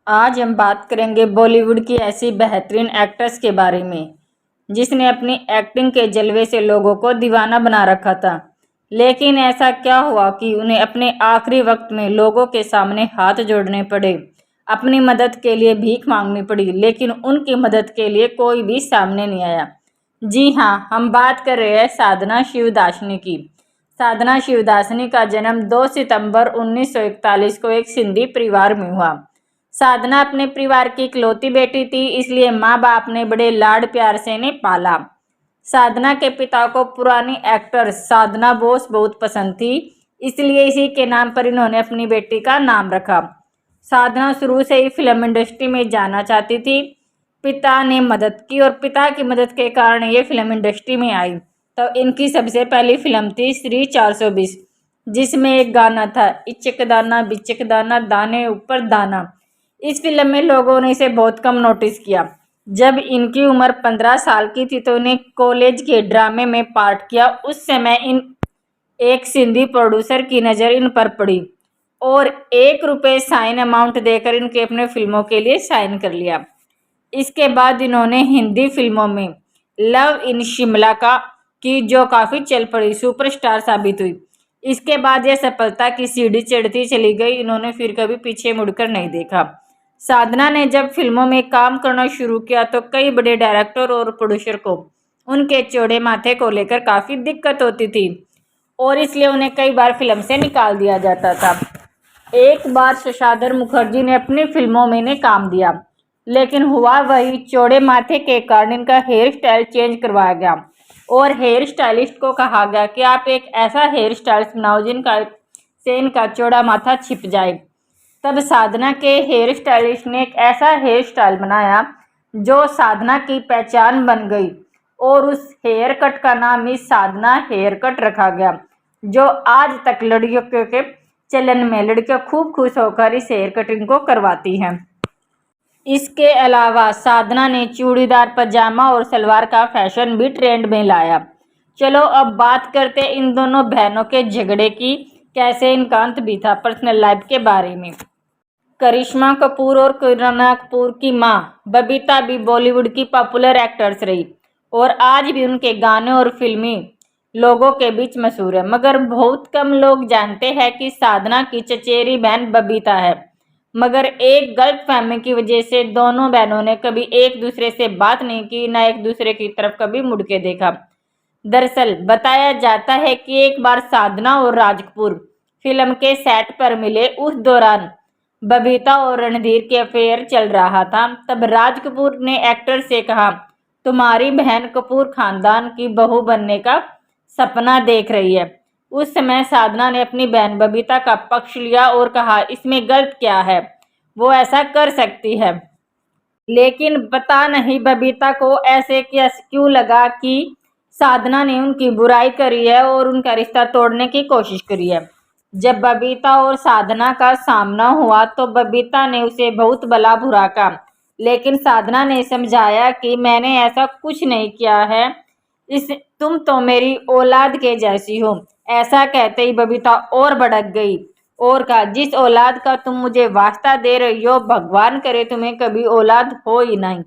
आज हम बात करेंगे बॉलीवुड की ऐसी बेहतरीन एक्ट्रेस के बारे में जिसने अपनी एक्टिंग के जलवे से लोगों को दीवाना बना रखा था। लेकिन ऐसा क्या हुआ कि उन्हें अपने आखिरी वक्त में लोगों के सामने हाथ जोड़ने पड़े, अपनी मदद के लिए भीख मांगनी पड़ी, लेकिन उनकी मदद के लिए कोई भी सामने नहीं आया। जी हाँ, हम बात कर रहे हैं साधना शिवदासनी की। साधना शिवदासनी का जन्म 2 सितंबर 1941 को एक सिंधी परिवार में हुआ। साधना अपने परिवार की इकलौती बेटी थी, इसलिए माँ बाप ने बड़े लाड प्यार से इन्हें पाला। साधना के पिता को पुरानी एक्टर साधना बोस बहुत पसंद थी, इसलिए इसी के नाम पर इन्होंने अपनी बेटी का नाम रखा। साधना शुरू से ही फिल्म इंडस्ट्री में जाना चाहती थी। पिता ने मदद की और पिता की मदद के कारण ये फिल्म इंडस्ट्री में आई। तो इनकी सबसे पहली फिल्म थी श्री 420, जिसमें एक गाना था, इचक दाना बिचक दाना दाने ऊपर दाना। इस फिल्म में लोगों ने इसे बहुत कम नोटिस किया। जब इनकी उम्र 15 साल की थी तो इन्हें कॉलेज के ड्रामे में पार्ट किया। उस समय इन एक सिंधी प्रोड्यूसर की नज़र इन पर पड़ी और ₹1 साइन अमाउंट देकर इनके अपने फिल्मों के लिए साइन कर लिया। इसके बाद इन्होंने हिंदी फिल्मों में लव इन शिमला का की, जो काफ़ी चल पड़ी, सुपरस्टार साबित हुई। इसके बाद यह सफलता की सीढ़ी चढ़ती चली गई। इन्होंने फिर कभी पीछे मुड़कर नहीं देखा। साधना ने जब फिल्मों में काम करना शुरू किया तो कई बड़े डायरेक्टर और प्रोड्यूसर को उनके चौड़े माथे को लेकर काफ़ी दिक्कत होती थी और इसलिए उन्हें कई बार फिल्म से निकाल दिया जाता था। एक बार शशाधर मुखर्जी ने अपनी फिल्मों में इन्हें काम दिया, लेकिन हुआ वही, चौड़े माथे के कारण इनका हेयर स्टाइल चेंज करवाया गया और हेयर स्टाइलिस्ट को कहा गया कि आप एक ऐसा हेयर स्टाइल बनाओ जिनका से इनका चौड़ा माथा छिप जाए। तब साधना के हेयर स्टाइलिस्ट ने एक ऐसा हेयर स्टाइल बनाया जो साधना की पहचान बन गई और उस हेयर कट का नाम ही साधना हेयर कट रखा गया, जो आज तक लड़कियों के चलन में लड़कियां खूब खुश होकर इस हेयर कटिंग को करवाती हैं। इसके अलावा साधना ने चूड़ीदार पजामा और सलवार का फैशन भी ट्रेंड में लाया। चलो अब बात करते हैं इन दोनों बहनों के झगड़े की, कैसे इनका अंत भी था, पर्सनल लाइफ के बारे में। करिश्मा कपूर और करीना कपूर की मां बबीता भी बॉलीवुड की पॉपुलर एक्ट्रेस रही और आज भी उनके गाने और फिल्में लोगों के बीच मशहूर है। मगर बहुत कम लोग जानते हैं कि साधना की चचेरी बहन बबीता है। मगर एक गलतफहमी की वजह से दोनों बहनों ने कभी एक दूसरे से बात नहीं की, न एक दूसरे की तरफ कभी मुड़ के देखा। दरअसल बताया जाता है कि एक बार साधना और राज कपूर फिल्म के सेट पर मिले। उस दौरान बबीता और रणधीर के अफेयर चल रहा था। तब राज कपूर ने एक्टर से कहा, तुम्हारी बहन कपूर खानदान की बहू बनने का सपना देख रही है। उस समय साधना ने अपनी बहन बबीता का पक्ष लिया और कहा, इसमें गलत क्या है, वो ऐसा कर सकती है। लेकिन पता नहीं बबीता को ऐसे क्यों लगा कि साधना ने उनकी बुराई करी है और उनका रिश्ता तोड़ने की कोशिश करी है। जब बबीता और साधना का सामना हुआ तो बबीता ने उसे बहुत भला बुरा कहा, लेकिन साधना ने समझाया कि मैंने ऐसा कुछ नहीं किया है, तुम तो मेरी औलाद के जैसी हो। ऐसा कहते ही बबीता और भड़क गई और कहा, जिस औलाद का तुम मुझे वास्ता दे रही हो, भगवान करे तुम्हें कभी औलाद हो ही नहीं।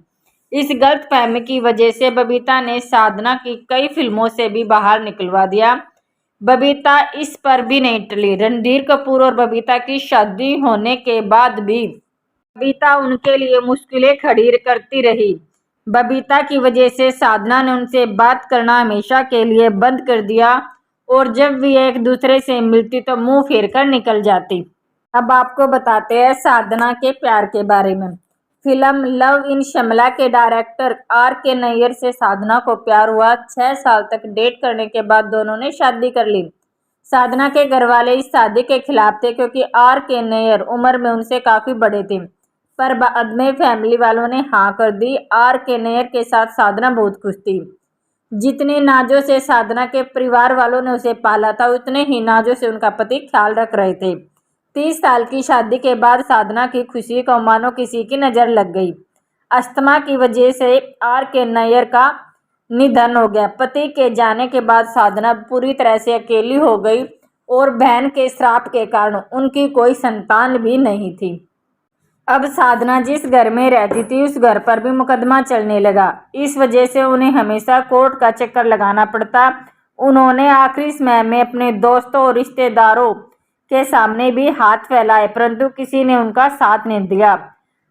इस गलतफहमी की वजह से बबीता ने साधना की कई फिल्मों से भी बाहर निकलवा दिया। बबीता इस पर भी नहीं टली। रणधीर कपूर और बबीता की शादी होने के बाद भी बबीता उनके लिए मुश्किलें खड़ी करती रही। बबीता की वजह से साधना ने उनसे बात करना हमेशा के लिए बंद कर दिया और जब भी एक दूसरे से मिलती तो मुंह फेर कर निकल जाती। अब आपको बताते हैं साधना के प्यार के बारे में। फिल्म लव इन शिमला के डायरेक्टर R.K. नैयर से साधना को प्यार हुआ। 6 साल तक डेट करने के बाद दोनों ने शादी कर ली। साधना के घरवाले इस शादी के खिलाफ थे क्योंकि R.K. नैयर उम्र में उनसे काफी बड़े थे, पर बाद में फैमिली वालों ने हाँ कर दी। R.K. नैयर के साथ साधना बहुत खुश थी। जितनी नाजों से साधना के परिवार वालों ने उसे पाला था, उतने ही नाजों से उनका पति ख्याल रख रहे थे। 30 साल की शादी के बाद साधना की खुशी को मानो किसी की नज़र लग गई। अस्थमा की वजह से R.K. नैयर का निधन हो गया। पति के जाने के बाद साधना पूरी तरह से अकेली हो गई और बहन के श्राप के कारण उनकी कोई संतान भी नहीं थी। अब साधना जिस घर में रहती थी उस घर पर भी मुकदमा चलने लगा। इस वजह से उन्हें हमेशा कोर्ट का चक्कर लगाना पड़ता। उन्होंने आखिरी समय में अपने दोस्तों और रिश्तेदारों के सामने भी हाथ फैलाए, परंतु किसी ने उनका साथ नहीं दिया।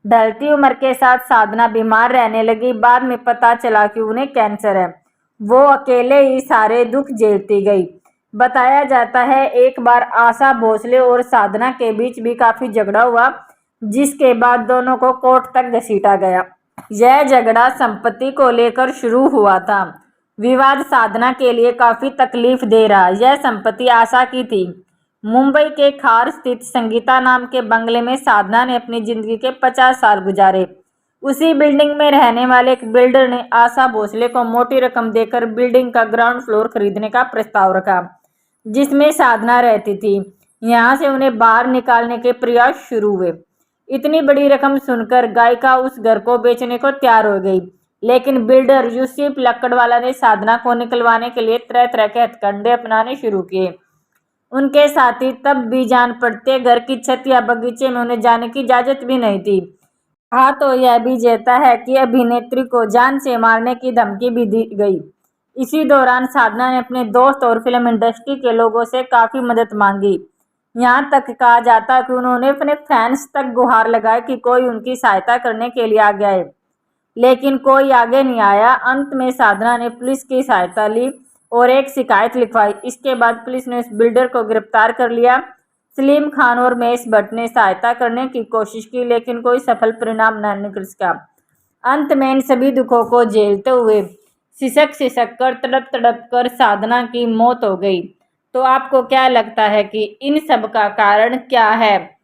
ढलती उम्र के साथ साधना बीमार रहने लगी। बाद में पता चला कि उन्हें कैंसर है। वो अकेले ही सारे दुख झेलती गई। बताया जाता है एक बार आशा भोसले और साधना के बीच भी काफी झगड़ा हुआ, जिसके बाद दोनों को कोर्ट तक घसीटा गया। यह झगड़ा संपत्ति को लेकर शुरू हुआ था। विवाद साधना के लिए काफी तकलीफ दे रहा। यह संपत्ति आशा की थी। मुंबई के खार स्थित संगीता नाम के बंगले में साधना ने अपनी जिंदगी के 50 साल गुजारे। उसी बिल्डिंग में रहने वाले एक बिल्डर ने आशा भोसले को मोटी रकम देकर बिल्डिंग का ग्राउंड फ्लोर खरीदने का प्रस्ताव रखा, जिसमें साधना रहती थी। यहाँ से उन्हें बाहर निकालने के प्रयास शुरू हुए। इतनी बड़ी रकम सुनकर गायिका उस घर को बेचने को तैयार हो गई, लेकिन बिल्डर यूसुफ लक्कड़वाला ने साधना को निकलवाने के लिए तरह तरह के हथकंडे अपनाने शुरू किए। उनके साथी तब भी जान पड़ते घर की छत या बगीचे में उन्हें जाने की इजाजत भी नहीं थी। हाँ, तो यह भी कहता है कि अभिनेत्री को जान से मारने की धमकी भी दी गई। इसी दौरान साधना ने अपने दोस्त और फिल्म इंडस्ट्री के लोगों से काफी मदद मांगी। यहाँ तक कहा जाता है कि उन्होंने अपने फैंस तक गुहार लगाई कि कोई उनकी सहायता करने के लिए आगे आए, लेकिन कोई आगे नहीं आया। अंत में साधना ने पुलिस की सहायता ली और एक शिकायत लिखवाई। इसके बाद पुलिस ने उस बिल्डर को गिरफ्तार कर लिया। सलीम खान और महेश भट्ट ने सहायता करने की कोशिश की, लेकिन कोई सफल परिणाम न निकल सका। अंत में इन सभी दुखों को झेलते हुए सिसक सिसक कर तड़प तड़प कर साधना की मौत हो गई। तो आपको क्या लगता है कि इन सब का कारण क्या है?